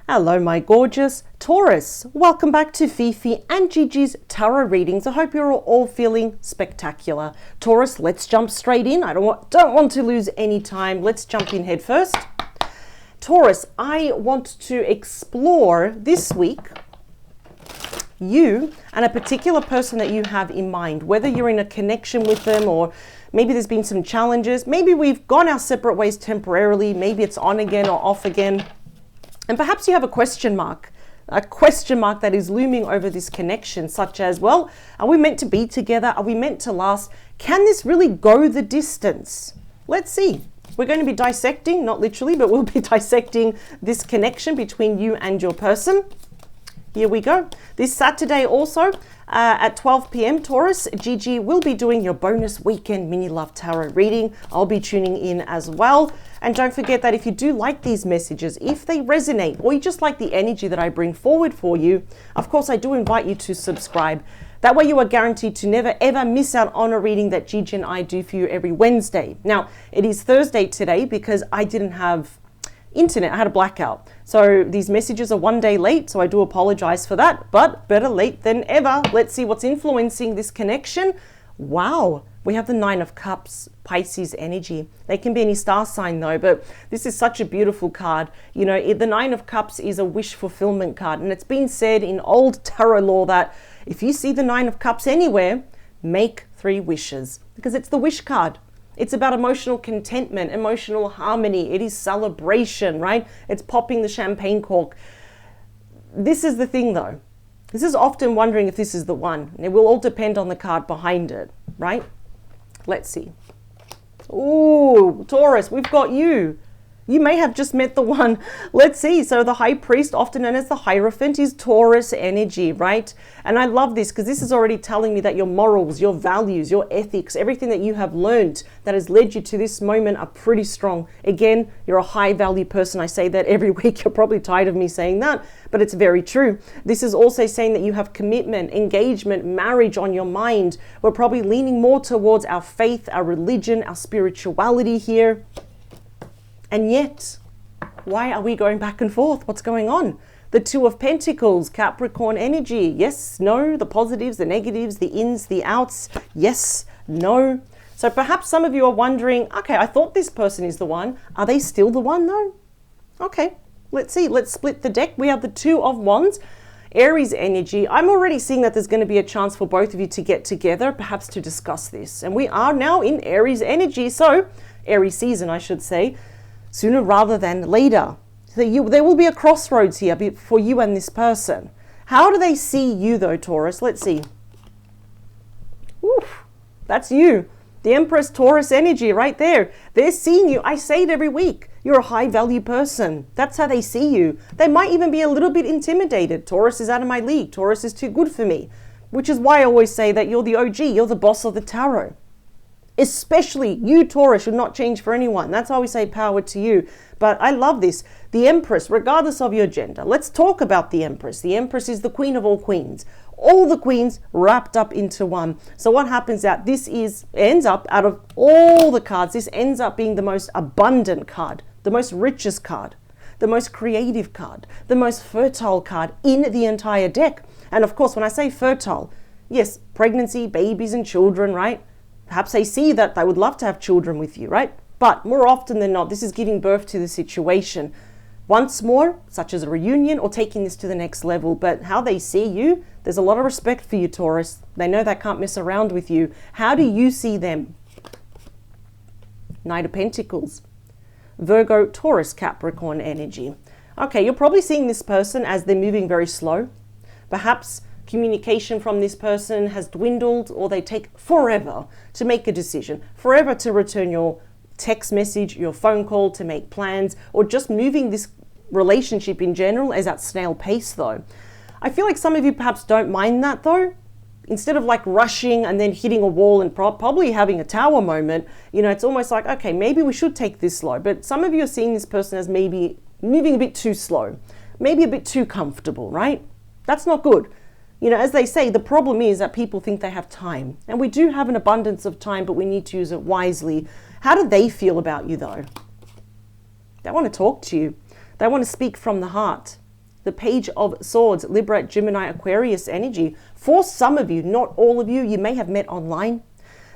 Hello, my gorgeous Taurus. Welcome back to Fifi and Gigi's tarot readings. I hope you're all feeling spectacular. Taurus, let's jump straight in. I don't want to lose any time. Let's jump in head first. Taurus, I want to explore this week you and a particular person that you have in mind, whether you're in a connection with them or maybe there's been some challenges. Maybe we've gone our separate ways temporarily. Maybe it's on again or off again. And perhaps you have a question mark that is looming over this connection, such as, well, are we meant to be together? Are we meant to last? Can this really go the distance? Let's see. We're going to be dissecting, not literally, but we'll be dissecting this connection between you and your person. Here we go. This Saturday also at 12 p.m. Taurus, Gigi will be doing your bonus weekend mini love tarot reading. I'll be tuning in as well. And don't forget that if you do like these messages, if they resonate, or you just like the energy that I bring forward for you, of course, I do invite you to subscribe. That way you are guaranteed to never ever miss out on a reading that Gigi and I do for you every Wednesday. Now, it is Thursday today because I didn't have internet. I had a blackout. So these messages are one day late, so I do apologize for that, but better late than ever. Let's see what's influencing this connection. Wow, we have the Nine of Cups, Pisces energy. They can be any star sign though, but this is such a beautiful card. You know, the Nine of Cups is a wish fulfillment card, and it's been said in old tarot law that if you see the Nine of Cups anywhere, make 3 wishes, because it's the wish card. It's about emotional contentment, emotional harmony. It is celebration, right? It's popping the champagne cork. This is the thing though. This is often wondering if this is the one. It will all depend on the card behind it, right? Let's see. Ooh, Taurus, we've got you. You may have just met the one. Let's see. So the High Priest, often known as the Hierophant, is Taurus energy, right? And I love this because this is already telling me that your morals, your values, your ethics, everything that you have learned that has led you to this moment are pretty strong. Again, you're a high value person. I say that every week. You're probably tired of me saying that, but it's very true. This is also saying that you have commitment, engagement, marriage on your mind. We're probably leaning more towards our faith, our religion, our spirituality here. And yet, why are we going back and forth? What's going on? The Two of Pentacles, Capricorn energy. Yes, no, the positives, the negatives, the ins, the outs. Yes, no. So perhaps some of you are wondering, okay, I thought this person is the one. Are they still the one though? Okay, let's see. Let's split the deck. We have the Two of Wands, Aries energy. I'm already seeing that there's going to be a chance for both of you to get together, perhaps to discuss this. And we are now in Aries energy. So Aries season, I should say. Sooner rather than later. So there will be a crossroads here for you and this person. How do they see you though, Taurus? Let's see. Oof, that's you. The Empress Taurus energy right there. They're seeing you. I say it every week. You're a high value person. That's how they see you. They might even be a little bit intimidated. Taurus is out of my league. Taurus is too good for me. Which is why I always say that you're the OG. You're the boss of the tarot. Especially you, Taurus, should not change for anyone. That's why we say power to you. But I love this. The Empress, regardless of your gender. Let's talk about the Empress. The Empress is the queen of all queens. All the queens wrapped up into one. So what happens that ends up out of all the cards, this ends up being the most abundant card, the most richest card, the most creative card, the most fertile card in the entire deck. And of course, when I say fertile, yes, pregnancy, babies and children, right? Perhaps they see that they would love to have children with you, right? But more often than not, this is giving birth to the situation. Once more, such as a reunion or taking this to the next level. But how they see you, there's a lot of respect for you, Taurus. They know they can't mess around with you. How do you see them? Knight of Pentacles. Virgo, Taurus, Capricorn energy. Okay, you're probably seeing this person as they're moving very slow. Perhaps communication from this person has dwindled, or they take forever to make a decision, forever to return your text message, your phone call, to make plans, or just moving this relationship in general is at snail pace though. I feel like some of you perhaps don't mind that though. Instead of like rushing and then hitting a wall and probably having a tower moment, you know, it's almost like, okay, maybe we should take this slow. But some of you are seeing this person as maybe moving a bit too slow, maybe a bit too comfortable, right? That's not good. You know, as they say, the problem is that people think they have time. And we do have an abundance of time, but we need to use it wisely. How do they feel about you, though? They want to talk to you. They want to speak from the heart. the Page of Swords, Libra, Gemini, Aquarius energy. For some of you, not all of you, you may have met online.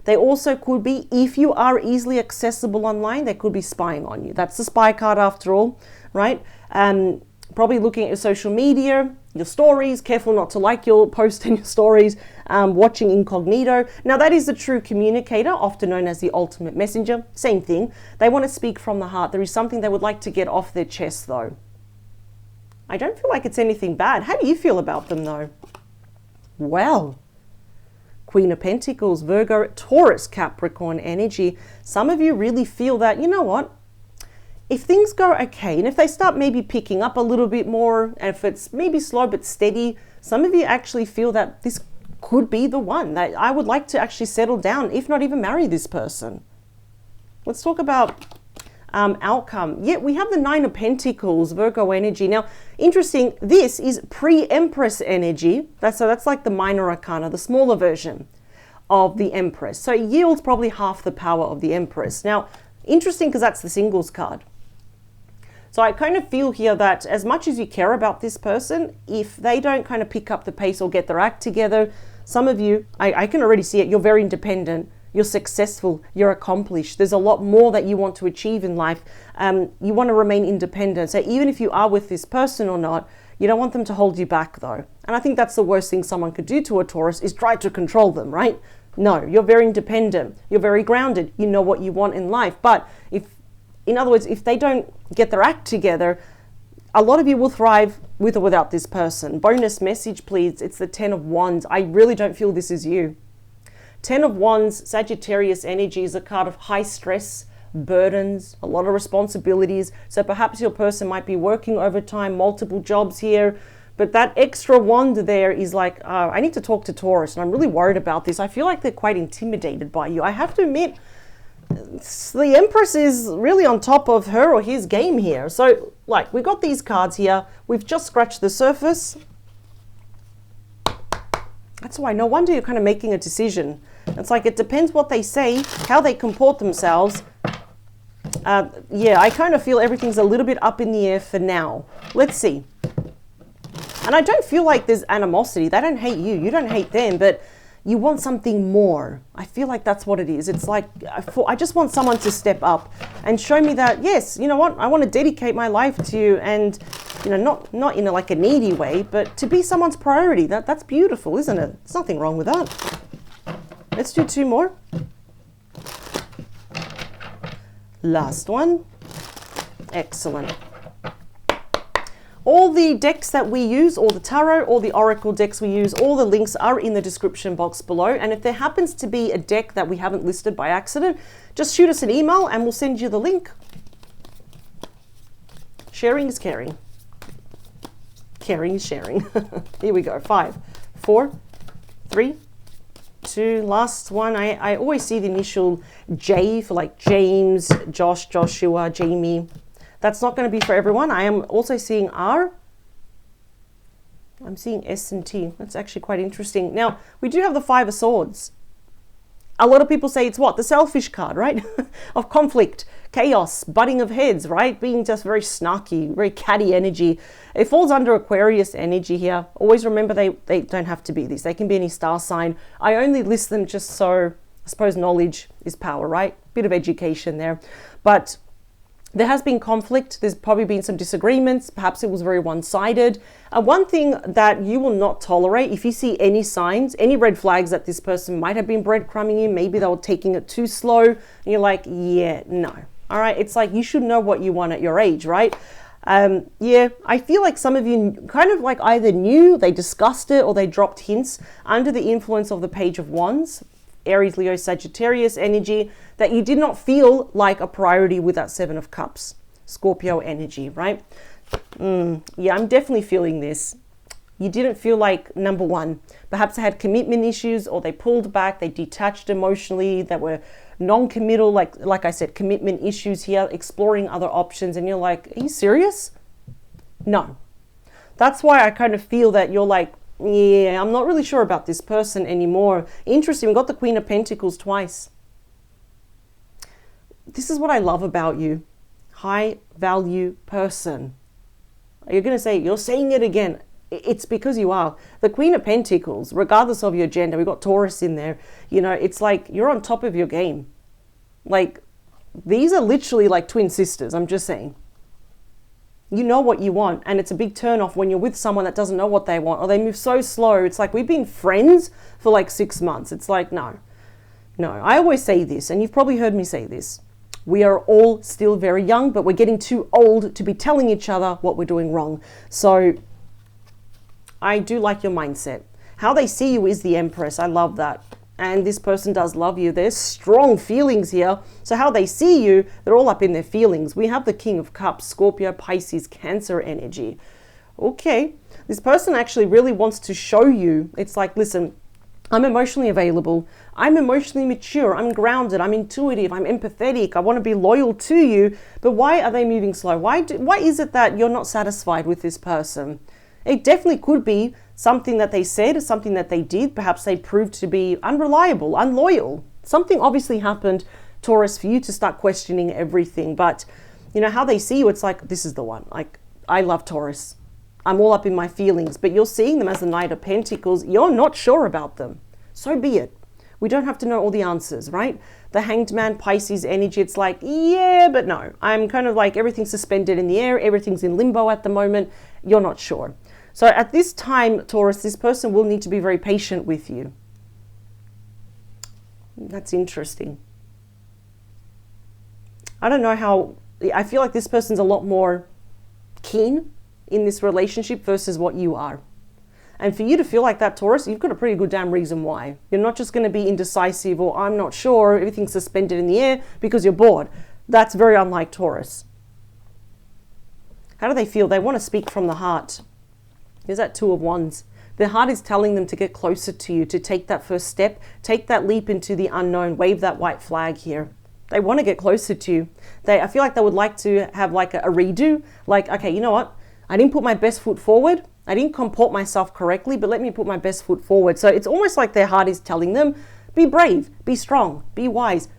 They also could be, if you are easily accessible online, they could be spying on you. That's the spy card after all, right? Probably looking at your social media, your stories, careful not to like your post and your stories, watching incognito. Now that is the true communicator, often known as the ultimate messenger. Same thing. They want to speak from the heart. There is something they would like to get off their chest though. I don't feel like it's anything bad. How do you feel about them though? Well, Queen of Pentacles, Virgo, Taurus, Capricorn energy. Some of you really feel that, you know what? If things go okay, and if they start maybe picking up a little bit more, and if it's maybe slow but steady, some of you actually feel that this could be the one, that I would like to actually settle down, if not even marry this person. Let's talk about outcome. Yeah, we have the Nine of Pentacles, Virgo energy. Now, interesting, this is pre-Empress energy. That's like the minor arcana, the smaller version of the Empress. So it yields probably half the power of the Empress. Now, interesting because that's the singles card. So I kind of feel here that as much as you care about this person, if they don't kind of pick up the pace or get their act together, some of you, I can already see it, you're very independent, you're successful, you're accomplished. There's a lot more that you want to achieve in life. You want to remain independent. So even if you are with this person or not, you don't want them to hold you back though. And I think that's the worst thing someone could do to a Taurus is try to control them, right? No, you're very independent. You're very grounded. You know what you want in life. But in other words, if they don't get their act together, a lot of you will thrive with or without this person. Bonus message, please. It's the 10 of Wands. I really don't feel this is you. 10 of Wands, Sagittarius energy is a card of high stress, burdens, a lot of responsibilities. So perhaps your person might be working overtime, multiple jobs here. But that extra wand there is like, I need to talk to Taurus, and I'm really worried about this. I feel like they're quite intimidated by you. I have to admit, the Empress is really on top of her or his game here. So, like, we got these cards here. We've just scratched the surface. That's why no wonder you're kind of making a decision. It's like, it depends what they say, how they comport themselves. Yeah, I kind of feel everything's a little bit up in the air for now. Let's see. And I don't feel like there's animosity. They don't hate you. You don't hate them, but you want something more. I feel like that's what it is. It's like, I just want someone to step up and show me that, yes, you know what? I want to dedicate my life to you, and, you know, not in like a needy way, but to be someone's priority. That's beautiful, isn't it? There's nothing wrong with that. Let's do two more. Last one. Excellent. All the decks that we use, all the tarot, all the oracle decks we use, all the links are in the description box below. And if there happens to be a deck that we haven't listed by accident, just shoot us an email and we'll send you the link. Sharing is caring. Caring is sharing. Here we go. 5, 4, 3, 2, last one. I always see the initial J for like James, Josh, Joshua, Jamie. That's not going to be for everyone. I am also seeing R. I'm seeing S and T. That's actually quite interesting. Now, we do have the 5 of Swords. A lot of people say it's what? The selfish card, right? Of conflict, chaos, butting of heads, right? Being just very snarky, very catty energy. It falls under Aquarius energy here. Always remember they don't have to be this. They can be any star sign. I only list them just so, I suppose knowledge is power, right? Bit of education there. But there has been conflict. There's probably been some disagreements. Perhaps it was very one-sided. One thing that you will not tolerate, if you see any signs, any red flags that this person might have been breadcrumbing you, maybe they were taking it too slow, and you're like, yeah, no. All right, it's like you should know what you want at your age, right? Yeah, I feel like some of you kind of like either knew, they discussed it, or they dropped hints under the influence of the Page of Wands, Aries, Leo, Sagittarius energy, that you did not feel like a priority with that 7 of Cups, Scorpio energy, right? Yeah, I'm definitely feeling this. You didn't feel like number one. Perhaps they had commitment issues, or they pulled back, they detached emotionally, they were non-committal, like I said, commitment issues here, exploring other options, and you're like, are you serious? No. That's why I kind of feel that you're like, yeah, I'm not really sure about this person anymore. Interesting, we got the Queen of Pentacles twice. This is what I love about you. High value person. You're going to say, you're saying it again. It's because you are. The Queen of Pentacles, regardless of your gender, we've got Taurus in there. You know, it's like you're on top of your game. Like, these are literally like twin sisters, I'm just saying. You know what you want, and it's a big turn off when you're with someone that doesn't know what they want, or they move so slow. It's like, we've been friends for like 6 months. It's like, no. I always say this, and you've probably heard me say this. We are all still very young, but we're getting too old to be telling each other what we're doing wrong. So I do like your mindset. How they see you is the Empress. I love that. And this person does love you. There's strong feelings here. So how they see you, they're all up in their feelings. We have the King of Cups, Scorpio, Pisces, Cancer energy. Okay. This person actually really wants to show you. It's like, listen, I'm emotionally available. I'm emotionally mature. I'm grounded. I'm intuitive. I'm empathetic. I want to be loyal to you. But why are they moving slow? Why is it that you're not satisfied with this person? It definitely could be something that they said, something that they did. Perhaps they proved to be unreliable, unloyal. Something obviously happened, Taurus, for you to start questioning everything. But you know how they see you, it's like, this is the one. Like, I love Taurus. I'm all up in my feelings. But you're seeing them as the Knight of Pentacles. You're not sure about them. So be it. We don't have to know all the answers, right? The Hanged Man, Pisces energy, it's like, yeah, but no. I'm kind of like, everything's suspended in the air. Everything's in limbo at the moment. You're not sure. So at this time, Taurus, this person will need to be very patient with you. That's interesting. I don't know how, I feel like this person's a lot more keen in this relationship versus what you are. And for you to feel like that, Taurus, you've got a pretty good damn reason why. You're not just going to be indecisive or I'm not sure, everything's suspended in the air because you're bored. That's very unlike Taurus. How do they feel? They want to speak from the heart. There's that Two of Wands. Their heart is telling them to get closer to you, to take that first step, take that leap into the unknown, wave that white flag here. They want to get closer to you. I feel like they would like to have like a redo. Like, okay, you know what? I didn't put my best foot forward. I didn't comport myself correctly, but let me put my best foot forward. So it's almost like their heart is telling them, be brave, be strong, be wise.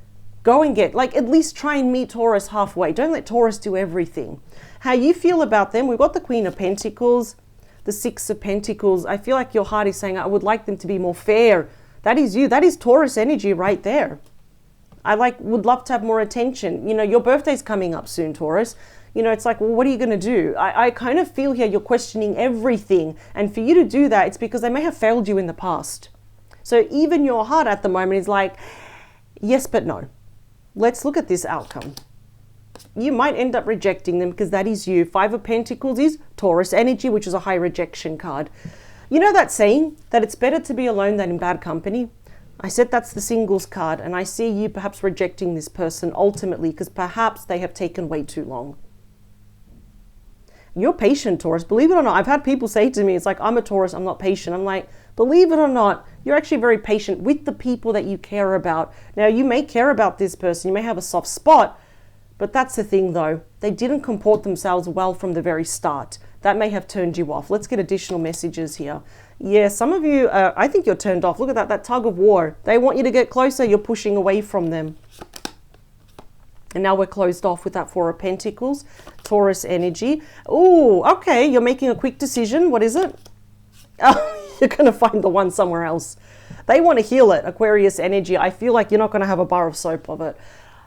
Go and get, like, at least try and meet Taurus halfway. Don't let Taurus do everything. How you feel about them, we've got the Queen of Pentacles, the Six of Pentacles. I feel like your heart is saying, I would like them to be more fair. That is you. That is Taurus energy right there. I would love to have more attention. You know, your birthday's coming up soon, Taurus. You know, it's like, well, what are you going to do? I kind of feel here you're questioning everything. And for you to do that, it's because they may have failed you in the past. So even your heart at the moment is like, yes, but no. Let's look at this outcome. You might end up rejecting them because that is you. Five of Pentacles is Taurus energy, which is a high rejection card. You know that saying that it's better to be alone than in bad company? I said that's the singles card, and I see you perhaps rejecting this person ultimately because perhaps they have taken way too long. You're patient, Taurus. Believe it or not, I've had people say to me, it's like, I'm a Taurus, I'm not patient. I'm like, believe it or not, you're actually very patient with the people that you care about. Now, you may care about this person, you may have a soft spot, but that's the thing though. They didn't comport themselves well from the very start. That may have turned you off. Let's get additional messages here. Yeah, some of you, I think you're turned off. Look at that tug of war. They want you to get closer, you're pushing away from them. And now we're closed off with that Four of Pentacles, Taurus energy. Oh, okay, you're making a quick decision. What is it? Oh, you're going to find the one somewhere else. They want to heal it, Aquarius energy. I feel like you're not going to have a bar of soap of it.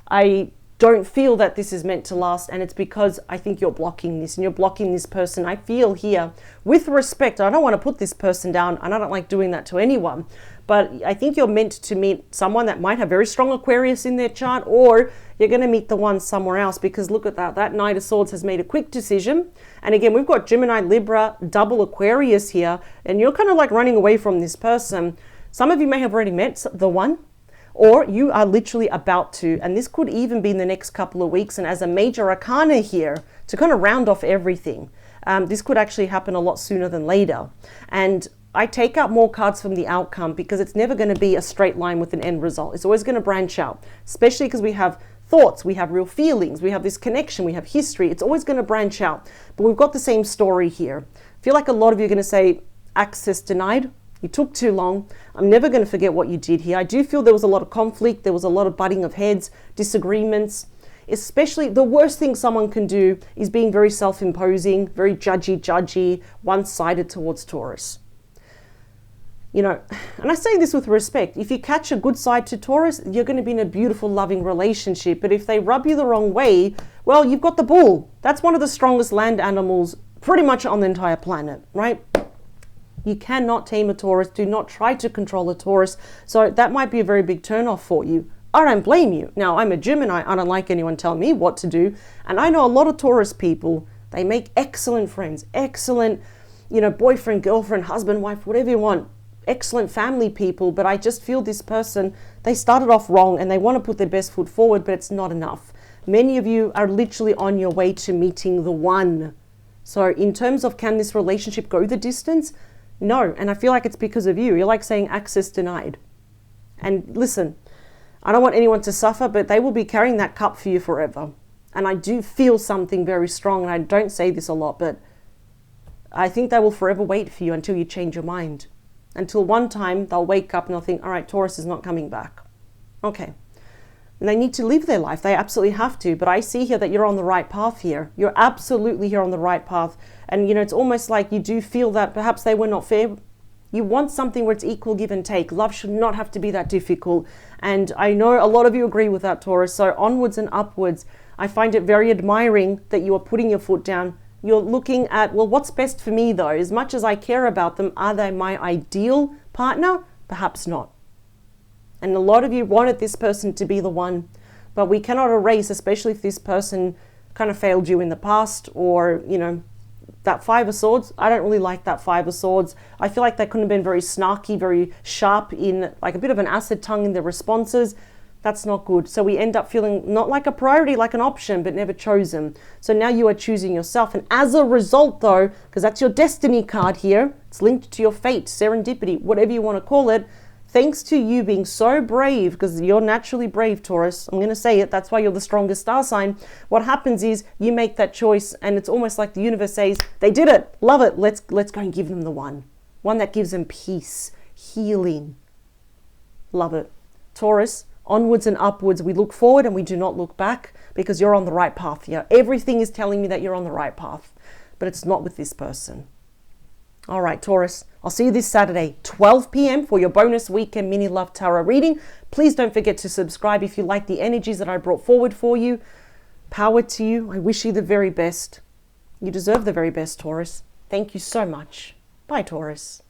I don't feel that this is meant to last, and it's because I think you're blocking this, and you're blocking this person. I feel here, with respect, I don't want to put this person down, and I don't like doing that to anyone, but I think you're meant to meet someone that might have very strong Aquarius in their chart, or you're going to meet the one somewhere else, because look at that Knight of Swords has made a quick decision. And again, we've got Gemini, Libra, double Aquarius here, and you're kind of like running away from this person. Some of you may have already met the one, or you are literally about to, and this could even be in the next couple of weeks. And as a major arcana here, to kind of round off everything, this could actually happen a lot sooner than later. And I take out more cards from the outcome because it's never going to be a straight line with an end result. It's always going to branch out, especially because we have thoughts, we have real feelings, we have this connection, we have history. It's always going to branch out. But we've got the same story here. I feel like a lot of you are going to say, access denied. You took too long. I'm never going to forget what you did here. I do feel there was a lot of conflict. There was a lot of butting of heads, disagreements. Especially the worst thing someone can do is being very self-imposing, very judgy, one-sided towards Taurus. You know, and I say this with respect. If you catch a good side to Taurus, you're going to be in a beautiful, loving relationship. But if they rub you the wrong way, well, you've got the bull. That's one of the strongest land animals pretty much on the entire planet, right? You cannot tame a Taurus. Do not try to control a Taurus. So that might be a very big turnoff for you. I don't blame you. Now, I'm a Gemini. I don't like anyone telling me what to do. And I know a lot of Taurus people, they make excellent friends, excellent, boyfriend, girlfriend, husband, wife, whatever you want. Excellent family people, but I just feel this person, they started off wrong and they want to put their best foot forward, but it's not enough. Many of you are literally on your way to meeting the one. So in terms of, can this relationship go the distance? No. And I feel like it's because of you. You're like saying access denied. And listen, I don't want anyone to suffer, but they will be carrying that cup for you forever. And I do feel something very strong, and I don't say this a lot, but I think they will forever wait for you until you change your mind. Until one time they'll wake up and they'll think, all right, Taurus is not coming back. Okay. And they need to live their life. They absolutely have to. But I see here that you're on the right path here. You're absolutely here on the right path. And, it's almost like you do feel that perhaps they were not fair. You want something where it's equal give and take. Love should not have to be that difficult. And I know a lot of you agree with that, Taurus. So onwards and upwards, I find it very admiring that you are putting your foot down. You're looking at, well, what's best for me though? As much as I care about them, are they my ideal partner? Perhaps not. And a lot of you wanted this person to be the one, but we cannot erase, especially if this person kind of failed you in the past, or, that Five of Swords. I don't really like that Five of Swords. I feel like they couldn't have been very snarky, very sharp in, like a bit of an acid tongue in their responses. That's not good. So we end up feeling not like a priority, like an option, but never chosen. So now you are choosing yourself. And as a result though, because that's your destiny card here, it's linked to your fate, serendipity, whatever you want to call it. Thanks to you being so brave, because you're naturally brave, Taurus. I'm going to say it. That's why you're the strongest star sign. What happens is you make that choice, and it's almost like the universe says, they did it. Love it. Let's go and give them the one that gives them peace, healing. Love it. Taurus, onwards and upwards, we look forward and we do not look back, because you're on the right path here. Everything is telling me that you're on the right path, but it's not with this person. All right, Taurus, I'll see you this Saturday, 12 p.m. for your bonus weekend mini love tarot reading. Please don't forget to subscribe if you like the energies that I brought forward for you. Power to you. I wish you the very best. You deserve the very best, Taurus. Thank you so much. Bye, Taurus.